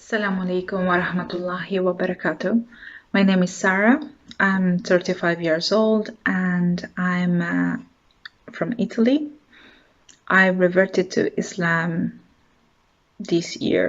Assalamu alaikum wa rahmatullahi wa barakatuh. My name is Sarah. I'm 35 years old and I'm from Italy. I reverted to Islam this year.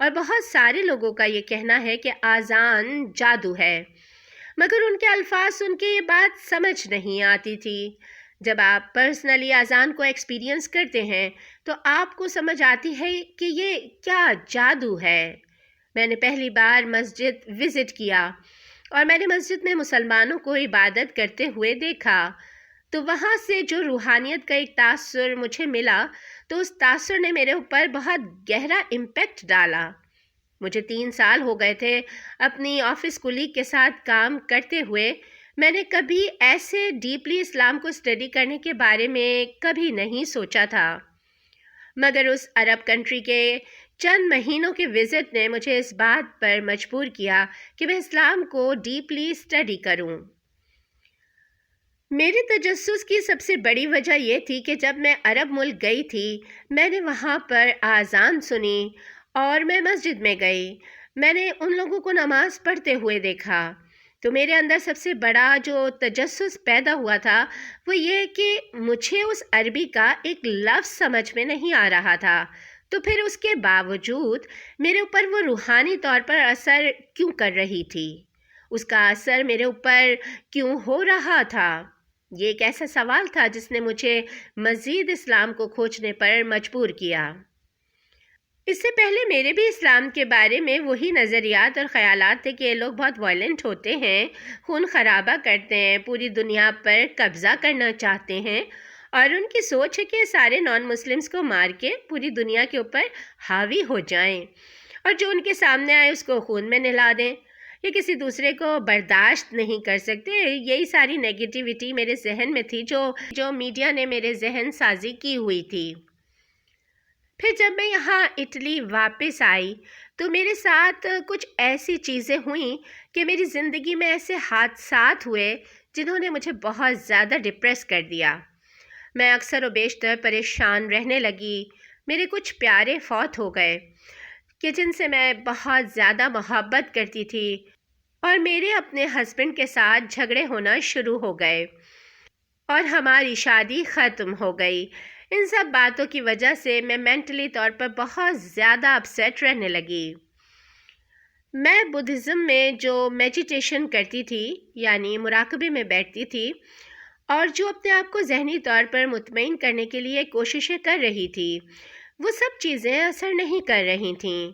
اور بہت سارے لوگوں کا یہ کہنا ہے کہ آذان جادو ہے، مگر ان کے الفاظ سن کے یہ بات سمجھ نہیں آتی تھی۔ جب آپ پرسنلی آذان کو ایکسپیرینس کرتے ہیں تو آپ کو سمجھ آتی ہے کہ یہ کیا جادو ہے۔ میں نے پہلی بار مسجد وزٹ کیا اور میں نے مسجد میں مسلمانوں کو عبادت کرتے ہوئے دیکھا، تو وہاں سے جو روحانیت کا ایک تاثر مجھے ملا تو اس تاثر نے میرے اوپر بہت گہرا امپیکٹ ڈالا۔ مجھے 3 سال ہو گئے تھے اپنی آفس کولیگ کے ساتھ کام کرتے ہوئے۔ میں نے کبھی ایسے ڈیپلی اسلام کو اسٹڈی کرنے کے بارے میں کبھی نہیں سوچا تھا، مگر اس عرب کنٹری کے چند مہینوں کے وزٹ نے مجھے اس بات پر مجبور کیا کہ میں اسلام کو ڈیپلی اسٹڈی کروں۔ میرے تجسس کی سب سے بڑی وجہ یہ تھی کہ جب میں عرب ملک گئی تھی میں نے وہاں پر آذان سنی اور میں مسجد میں گئی۔ میں نے ان لوگوں کو نماز پڑھتے ہوئے دیکھا، تو میرے اندر سب سے بڑا جو تجسس پیدا ہوا تھا وہ یہ کہ مجھے اس عربی کا ایک لفظ سمجھ میں نہیں آ رہا تھا، تو پھر اس کے باوجود میرے اوپر وہ روحانی طور پر اثر کیوں کر رہی تھی؟ اس کا اثر میرے اوپر کیوں ہو رہا تھا؟ یہ ایک ایسا سوال تھا جس نے مجھے مزید اسلام کو کھوجنے پر مجبور کیا۔ اس سے پہلے میرے بھی اسلام کے بارے میں وہی نظریات اور خیالات تھے کہ یہ لوگ بہت وائلنٹ ہوتے ہیں، خون خرابہ کرتے ہیں، پوری دنیا پر قبضہ کرنا چاہتے ہیں، اور ان کی سوچ ہے کہ سارے نان مسلمز کو مار کے پوری دنیا کے اوپر حاوی ہو جائیں اور جو ان کے سامنے آئے اس کو خون میں نہلا دیں۔ یہ کسی دوسرے کو برداشت نہیں کر سکتے۔ یہی ساری نیگیٹیوٹی میرے ذہن میں تھی جو میڈیا نے میرے ذہن سازی کی ہوئی تھی۔ پھر جب میں یہاں اٹلی واپس آئی تو میرے ساتھ کچھ ایسی چیزیں ہوئیں کہ میری زندگی میں ایسے حادثات ہوئے جنہوں نے مجھے بہت زیادہ ڈپریس کر دیا۔ میں اکثر و بیشتر پریشان رہنے لگی۔ میرے کچھ پیارے فوت ہو گئے کہ جن سے میں بہت زیادہ محبت کرتی تھی، اور میرے اپنے ہسبینڈ کے ساتھ جھگڑے ہونا شروع ہو گئے اور ہماری شادی ختم ہو گئی۔ ان سب باتوں کی وجہ سے میں مینٹلی طور پر بہت زیادہ اپسیٹ رہنے لگی۔ میں بدھزم میں جو میڈیٹیشن کرتی تھی، یعنی مراقبے میں بیٹھتی تھی، اور جو اپنے آپ کو ذہنی طور پر مطمئن کرنے کے لیے کوششیں کر رہی تھی، وہ سب چیزیں اثر نہیں کر رہی تھیں۔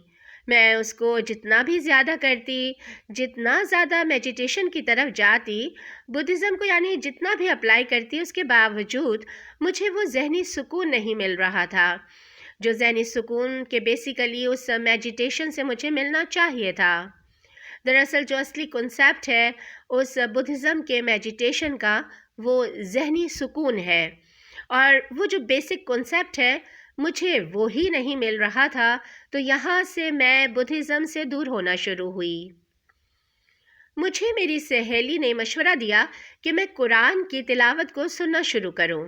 میں اس کو جتنا بھی زیادہ کرتی، جتنا زیادہ میڈیٹیشن کی طرف جاتی، بدھزم کو یعنی جتنا بھی اپلائی کرتی، اس کے باوجود مجھے وہ ذہنی سکون نہیں مل رہا تھا جو ذہنی سکون کے بیسیکلی اس میڈیٹیشن سے مجھے ملنا چاہیے تھا۔ دراصل جو اصلی کنسیپٹ ہے اس بدھزم کے میڈیٹیشن کا وہ ذہنی سکون ہے، اور وہ جو بیسک کنسیپٹ ہے مجھے وہی نہیں مل رہا تھا، تو یہاں سے میں بدھزم سے دور ہونا شروع ہوئی۔ مجھے میری سہیلی نے مشورہ دیا کہ میں قرآن کی تلاوت کو سننا شروع کروں۔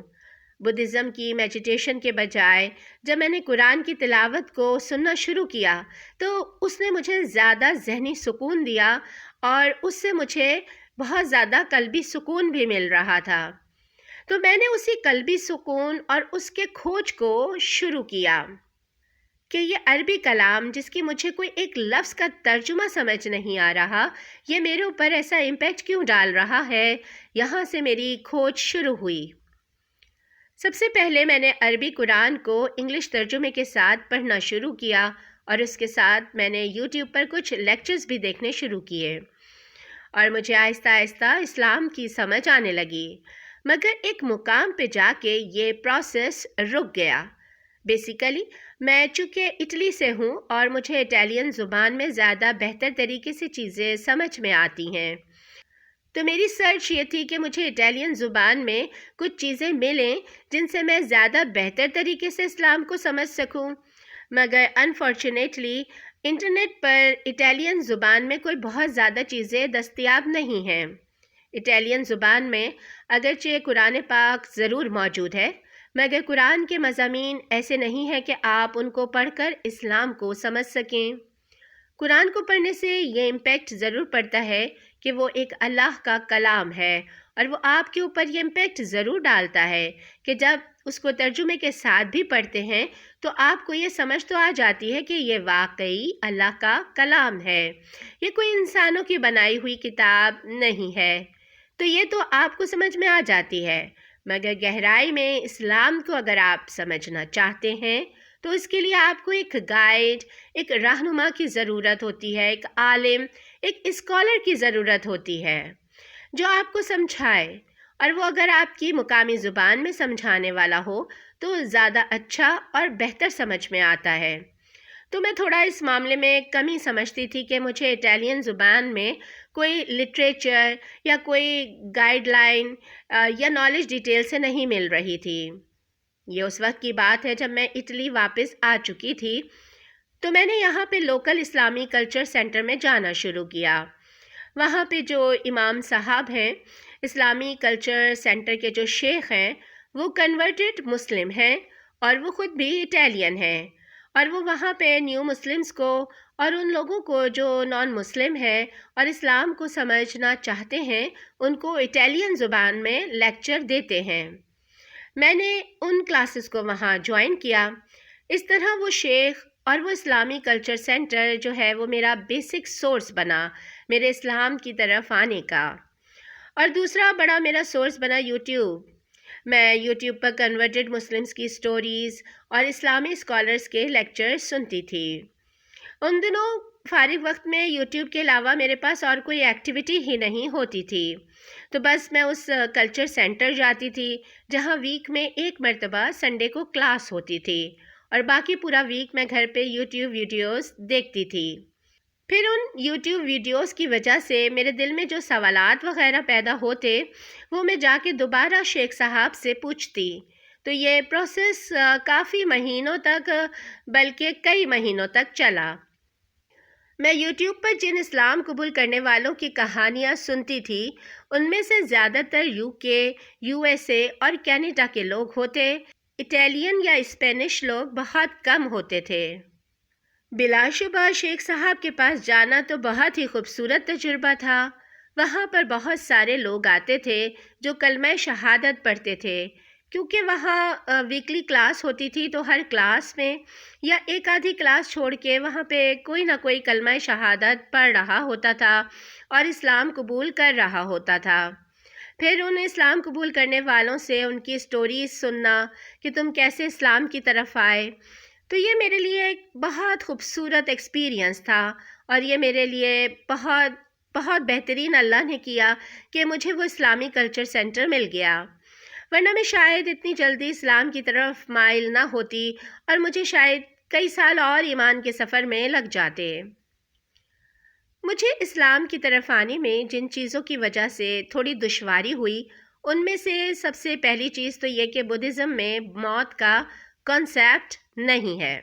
بدھزم کی میڈیٹیشن کے بجائے جب میں نے قرآن کی تلاوت کو سننا شروع کیا تو اس نے مجھے زیادہ ذہنی سکون دیا، اور اس سے مجھے بہت زیادہ قلبی سکون بھی مل رہا تھا۔ تو میں نے اسی قلبی سکون اور اس کے کھوج کو شروع کیا کہ یہ عربی کلام جس کی مجھے کوئی ایک لفظ کا ترجمہ سمجھ نہیں آ رہا، یہ میرے اوپر ایسا امپیکٹ کیوں ڈال رہا ہے۔ یہاں سے میری کھوج شروع ہوئی۔ سب سے پہلے میں نے عربی قرآن کو انگلش ترجمے کے ساتھ پڑھنا شروع کیا، اور اس کے ساتھ میں نے یوٹیوب پر کچھ لیکچرز بھی دیکھنے شروع کیے، اور مجھے آہستہ آہستہ اسلام کی سمجھ آنے لگی۔ مگر ایک مقام پہ جا کے یہ پروسیس رک گیا۔ بیسیکلی میں چونکہ اٹلی سے ہوں اور مجھے اٹالین زبان میں زیادہ بہتر طریقے سے چیزیں سمجھ میں آتی ہیں، تو میری سرچ یہ تھی کہ مجھے اٹالین زبان میں کچھ چیزیں ملیں جن سے میں زیادہ بہتر طریقے سے اسلام کو سمجھ سکوں۔ مگر انفارچونیٹلی انٹرنیٹ پر اٹالین زبان میں کوئی بہت زیادہ چیزیں دستیاب نہیں ہیں۔ اٹالین زبان میں اگرچہ قرآن پاک ضرور موجود ہے، مگر قرآن کے مضامین ایسے نہیں ہیں کہ آپ ان کو پڑھ کر اسلام کو سمجھ سکیں۔ قرآن کو پڑھنے سے یہ امپیکٹ ضرور پڑتا ہے کہ وہ ایک اللہ کا کلام ہے، اور وہ آپ کے اوپر یہ امپیکٹ ضرور ڈالتا ہے کہ جب اس کو ترجمے کے ساتھ بھی پڑھتے ہیں تو آپ کو یہ سمجھ تو آ جاتی ہے کہ یہ واقعی اللہ کا کلام ہے، یہ کوئی انسانوں کی بنائی ہوئی کتاب نہیں ہے۔ تو یہ تو آپ کو سمجھ میں آ جاتی ہے، مگر گہرائی میں اسلام کو اگر آپ سمجھنا چاہتے ہیں تو اس کے لیے آپ کو ایک گائیڈ، ایک رہنما کی ضرورت ہوتی ہے، ایک عالم، ایک اسکالر کی ضرورت ہوتی ہے جو آپ کو سمجھائے، اور وہ اگر آپ کی مقامی زبان میں سمجھانے والا ہو تو زیادہ اچھا اور بہتر سمجھ میں آتا ہے۔ تو میں تھوڑا اس معاملے میں کمی سمجھتی تھی کہ مجھے اٹالین زبان میں کوئی لٹریچر یا کوئی گائیڈ لائن یا نالج ڈیٹیل سے نہیں مل رہی تھی۔ یہ اس وقت کی بات ہے جب میں اٹلی واپس آ چکی تھی، تو میں نے یہاں پہ لوکل اسلامی کلچر سینٹر میں جانا شروع کیا۔ وہاں پہ جو امام صاحب ہیں، اسلامی کلچر سینٹر کے جو شیخ ہیں، وہ کنورٹڈ مسلم ہیں اور وہ خود بھی اٹالین ہیں، اور وہ وہاں پہ نیو مسلمز کو اور ان لوگوں کو جو نان مسلم ہیں اور اسلام کو سمجھنا چاہتے ہیں ان کو اٹالین زبان میں لیکچر دیتے ہیں۔ میں نے ان کلاسز کو وہاں جوائن کیا۔ اس طرح وہ شیخ اور وہ اسلامی کلچر سینٹر جو ہے وہ میرا بیسک سورس بنا میرے اسلام کی طرف آنے کا۔ اور دوسرا بڑا میرا سورس بنا یوٹیوب۔ میں یوٹیوب پر کنورٹڈ مسلمز کی سٹوریز اور اسلامی اسکالرز کے لیکچر سنتی تھی۔ ان دنوں فارغ وقت میں یوٹیوب کے علاوہ میرے پاس اور کوئی ایکٹیویٹی ہی نہیں ہوتی تھی، تو بس میں اس کلچر سینٹر جاتی تھی جہاں ویک میں ایک مرتبہ سنڈے کو کلاس ہوتی تھی، اور باقی پورا ویک میں گھر پہ یوٹیوب ویڈیوز دیکھتی تھی۔ پھر ان یوٹیوب ویڈیوز کی وجہ سے میرے دل میں جو سوالات وغیرہ پیدا ہوتے وہ میں جا کے دوبارہ شیخ صاحب سے پوچھتی۔ تو یہ پروسیس کافی مہینوں تک، بلکہ کئی مہینوں تک چلا۔ میں یوٹیوب پر جن اسلام قبول کرنے والوں کی کہانیاں سنتی تھی ان میں سے زیادہ تر UK، USA اور کینیڈا کے لوگ ہوتے، اٹالین یا اسپینش لوگ بہت کم ہوتے تھے۔ بلا شبہ شیخ صاحب کے پاس جانا تو بہت ہی خوبصورت تجربہ تھا۔ وہاں پر بہت سارے لوگ آتے تھے جو کلمہ شہادت پڑھتے تھے، کیونکہ وہاں ویکلی کلاس ہوتی تھی تو ہر کلاس میں یا ایک آدھی کلاس چھوڑ کے وہاں پہ کوئی نہ کوئی کلمہ شہادت پڑھ رہا ہوتا تھا اور اسلام قبول کر رہا ہوتا تھا۔ پھر ان اسلام قبول کرنے والوں سے ان کی سٹوریز سننا کہ تم کیسے اسلام کی طرف آئے، تو یہ میرے لیے ایک بہت خوبصورت ایکسپیرینس تھا، اور یہ میرے لیے بہت بہت بہترین اللہ نے کیا کہ مجھے وہ اسلامی کلچر سینٹر مل گیا، ورنہ میں شاید اتنی جلدی اسلام کی طرف مائل نہ ہوتی اور مجھے شاید کئی سال اور ایمان کے سفر میں لگ جاتے۔ مجھے اسلام کی طرف آنے میں جن چیزوں کی وجہ سے تھوڑی دشواری ہوئی ان میں سے سب سے پہلی چیز تو یہ کہ بدھزم میں موت کا کنسیپٹ نہیں ہے۔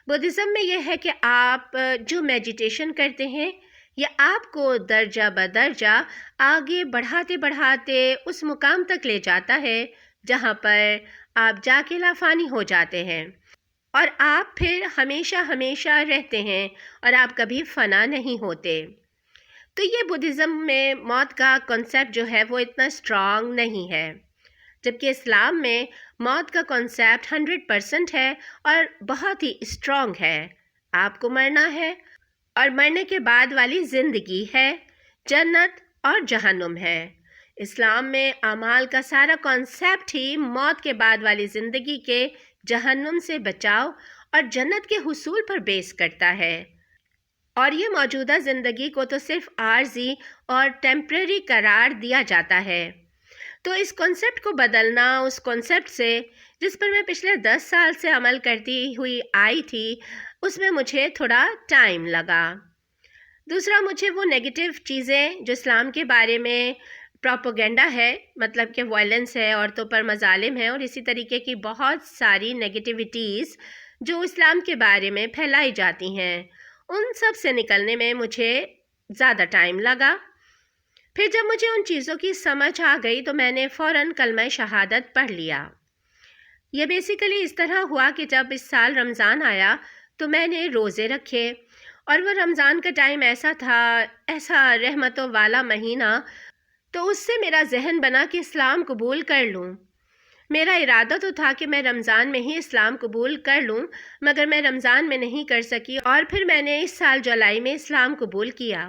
بدھزم میں یہ ہے کہ آپ جو میڈیٹیشن کرتے ہیں یہ آپ کو درجہ بدرجہ آگے بڑھاتے بڑھاتے اس مقام تک لے جاتا ہے جہاں پر آپ جا کے لافانی ہو جاتے ہیں، اور آپ پھر ہمیشہ ہمیشہ رہتے ہیں اور آپ کبھی فنا نہیں ہوتے۔ تو یہ بدھزم میں موت کا کنسیپٹ جو ہے وہ اتنا اسٹرانگ نہیں ہے، جبکہ اسلام میں موت کا کنسیپٹ 100% ہے اور بہت ہی اسٹرانگ ہے۔ آپ کو مرنا ہے اور مرنے کے بعد والی زندگی ہے، جنت اور جہنم ہے۔ اسلام میں اعمال کا سارا کنسیپٹ ہی موت کے بعد والی زندگی کے جہنم سے بچاؤ اور جنت کے حصول پر بیس کرتا ہے، اور یہ موجودہ زندگی کو تو صرف عارضی اور ٹیمپرری قرار دیا جاتا ہے۔ تو اس کنسیپٹ کو بدلنا، اس کنسیپٹ سے جس پر میں پچھلے 10 سال سے عمل کرتی ہوئی آئی تھی، اس میں مجھے تھوڑا ٹائم لگا۔ دوسرا، مجھے وہ نیگیٹو چیزیں جو اسلام کے بارے میں پروپیگنڈا ہے، مطلب کہ وائلنس ہے، عورتوں پر مظالم ہے اور اسی طریقے کی بہت ساری نیگیٹیوٹیز جو اسلام کے بارے میں پھیلائی جاتی ہیں، ان سب سے نکلنے میں مجھے زیادہ ٹائم لگا۔ پھر جب مجھے ان چیزوں کی سمجھ آ گئی تو میں نے فوراً کلمہ شہادت پڑھ لیا۔ یہ بیسیکلی اس طرح ہوا کہ جب اس سال رمضان آیا تو میں نے روزے رکھے، اور وہ رمضان کا ٹائم ایسا تھا، ایسا رحمتوں والا مہینہ، تو اس سے میرا ذہن بنا کہ اسلام قبول کر لوں۔ میرا ارادہ تو تھا کہ میں رمضان میں ہی اسلام قبول کر لوں، مگر میں رمضان میں نہیں کر سکی اور پھر میں نے اس سال جولائی میں اسلام قبول کیا۔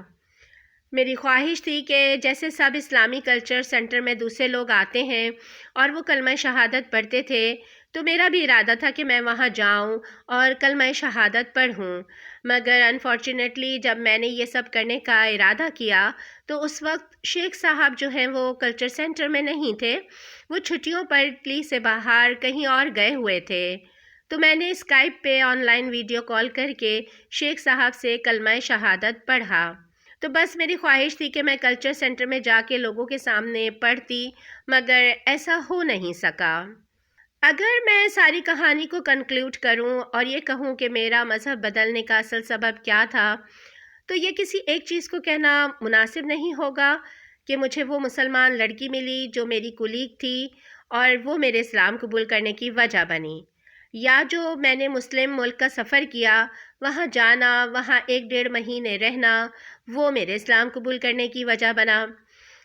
میری خواہش تھی کہ جیسے سب اسلامی کلچر سینٹر میں دوسرے لوگ آتے ہیں اور وہ کلمہ شہادت پڑھتے تھے، تو میرا بھی ارادہ تھا کہ میں وہاں جاؤں اور کلمہ شہادت پڑھوں، مگر انفارچونیٹلی جب میں نے یہ سب کرنے کا ارادہ کیا تو اس وقت شیخ صاحب جو ہیں وہ کلچر سینٹر میں نہیں تھے، وہ چھٹیوں پر اٹلی سے باہر کہیں اور گئے ہوئے تھے۔ تو میں نے اسکائپ پہ آن لائن ویڈیو کال کر کے شیخ صاحب سے کلمہ شہادت پڑھا۔ تو بس میری خواہش تھی کہ میں کلچر سینٹر میں جا کے لوگوں کے سامنے پڑھتی، مگر ایسا ہو نہیں سکا۔ اگر میں ساری کہانی کو کنکلیوڈ کروں اور یہ کہوں کہ میرا مذہب بدلنے کا اصل سبب کیا تھا، تو یہ کسی ایک چیز کو کہنا مناسب نہیں ہوگا کہ مجھے وہ مسلمان لڑکی ملی جو میری کولیگ تھی اور وہ میرے اسلام قبول کرنے کی وجہ بنی، یا جو میں نے مسلم ملک کا سفر کیا، وہاں جانا، وہاں 1-1.5 مہینے رہنا، وہ میرے اسلام قبول کرنے کی وجہ بنا،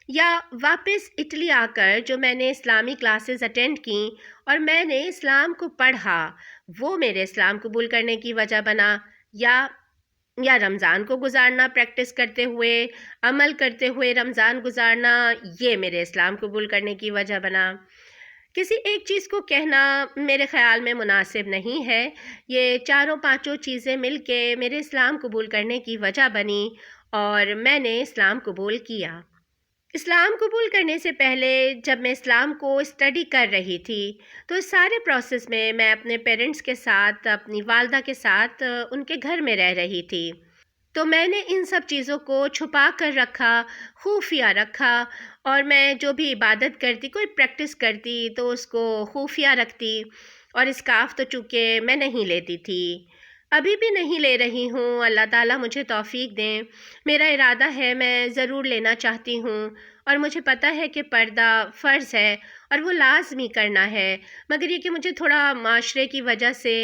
یا واپس اٹلی آ کر جو میں نے اسلامی کلاسز اٹینڈ کیں اور میں نے اسلام کو پڑھا، وہ میرے اسلام قبول کرنے کی وجہ بنا، یا رمضان کو گزارنا پریکٹس کرتے ہوئے، عمل کرتے ہوئے رمضان گزارنا، یہ میرے اسلام قبول کرنے کی وجہ بنا۔ کسی ایک چیز کو کہنا میرے خیال میں مناسب نہیں ہے، یہ 4-5 چیزیں مل کے میرے اسلام قبول کرنے کی وجہ بنی اور میں نے اسلام قبول کیا۔ اسلام قبول کرنے سے پہلے جب میں اسلام کو اسٹڈی کر رہی تھی تو اس سارے پروسیس میں میں اپنے پیرنٹس کے ساتھ، اپنی والدہ کے ساتھ ان کے گھر میں رہ رہی تھی، تو میں نے ان سب چیزوں کو چھپا کر رکھا، خفیہ رکھا، اور میں جو بھی عبادت کرتی، کوئی پریکٹس کرتی تو اس کو خفیہ رکھتی، اور اسکارف تو چونکہ میں نہیں لیتی تھی، ابھی بھی نہیں لے رہی ہوں، اللہ تعالیٰ مجھے توفیق دیں، میرا ارادہ ہے میں ضرور لینا چاہتی ہوں، اور مجھے پتہ ہے کہ پردہ فرض ہے اور وہ لازمی کرنا ہے، مگر یہ کہ مجھے تھوڑا معاشرے کی وجہ سے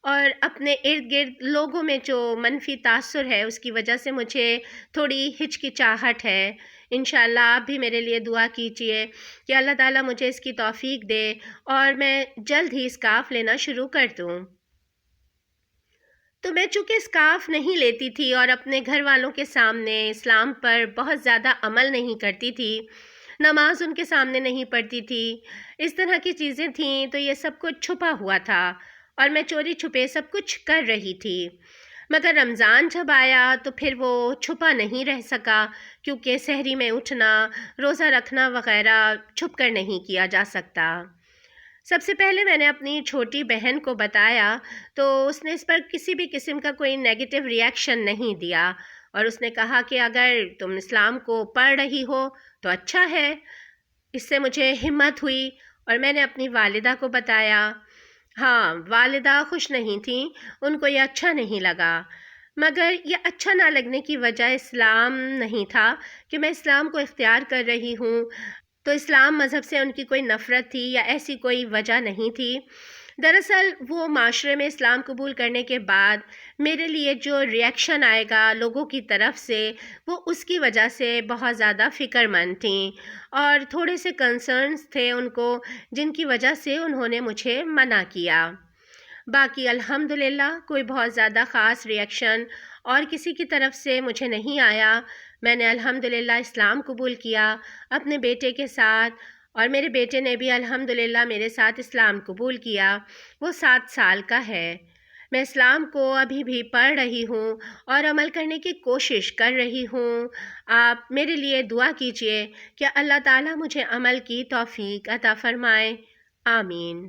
اور اپنے ارد گرد لوگوں میں جو منفی تاثر ہے اس کی وجہ سے مجھے تھوڑی ہچکچاہٹ ہے۔ انشاءاللہ آپ بھی میرے لیے دعا کیجئے کہ اللہ تعالیٰ مجھے اس کی توفیق دے اور میں جلد ہی اسکارف لینا شروع کر دوں۔ تو میں چونکہ اسکارف نہیں لیتی تھی اور اپنے گھر والوں کے سامنے اسلام پر بہت زیادہ عمل نہیں کرتی تھی، نماز ان کے سامنے نہیں پڑھتی تھی، اس طرح کی چیزیں تھیں، تو یہ سب کچھ چھپا ہوا تھا اور میں چوری چھپے سب کچھ کر رہی تھی، مگر رمضان جب آیا تو پھر وہ چھپا نہیں رہ سکا، کیونکہ سحری میں اٹھنا، روزہ رکھنا وغیرہ چھپ کر نہیں کیا جا سکتا۔ سب سے پہلے میں نے اپنی چھوٹی بہن کو بتایا تو اس نے اس پر کسی بھی قسم کا کوئی نیگیٹو ری ایکشن نہیں دیا، اور اس نے کہا کہ اگر تم اسلام کو پڑھ رہی ہو تو اچھا ہے۔ اس سے مجھے ہمت ہوئی اور میں نے اپنی والدہ کو بتایا۔ ہاں، والدہ خوش نہیں تھیں، ان کو یہ اچھا نہیں لگا، مگر یہ اچھا نہ لگنے کی وجہ اسلام نہیں تھا کہ میں اسلام کو اختیار کر رہی ہوں، تو اسلام مذہب سے ان کی کوئی نفرت تھی یا ایسی کوئی وجہ نہیں تھی۔ دراصل وہ معاشرے میں اسلام قبول کرنے کے بعد میرے لیے جو ری ایکشن آئے گا لوگوں کی طرف سے، وہ اس کی وجہ سے بہت زیادہ فکر مند تھیں اور تھوڑے سے کنسرنز تھے ان کو، جن کی وجہ سے انہوں نے مجھے منع کیا۔ باقی الحمدللہ کوئی بہت زیادہ خاص ری ایکشن اور کسی کی طرف سے مجھے نہیں آیا۔ میں نے الحمدللہ اسلام قبول کیا اپنے بیٹے کے ساتھ، اور میرے بیٹے نے بھی الحمدللہ میرے ساتھ اسلام قبول کیا، وہ 7 سال کا ہے۔ میں اسلام کو ابھی بھی پڑھ رہی ہوں اور عمل کرنے کی کوشش کر رہی ہوں۔ آپ میرے لیے دعا کیجئے کہ اللہ تعالیٰ مجھے عمل کی توفیق عطا فرمائے، آمین۔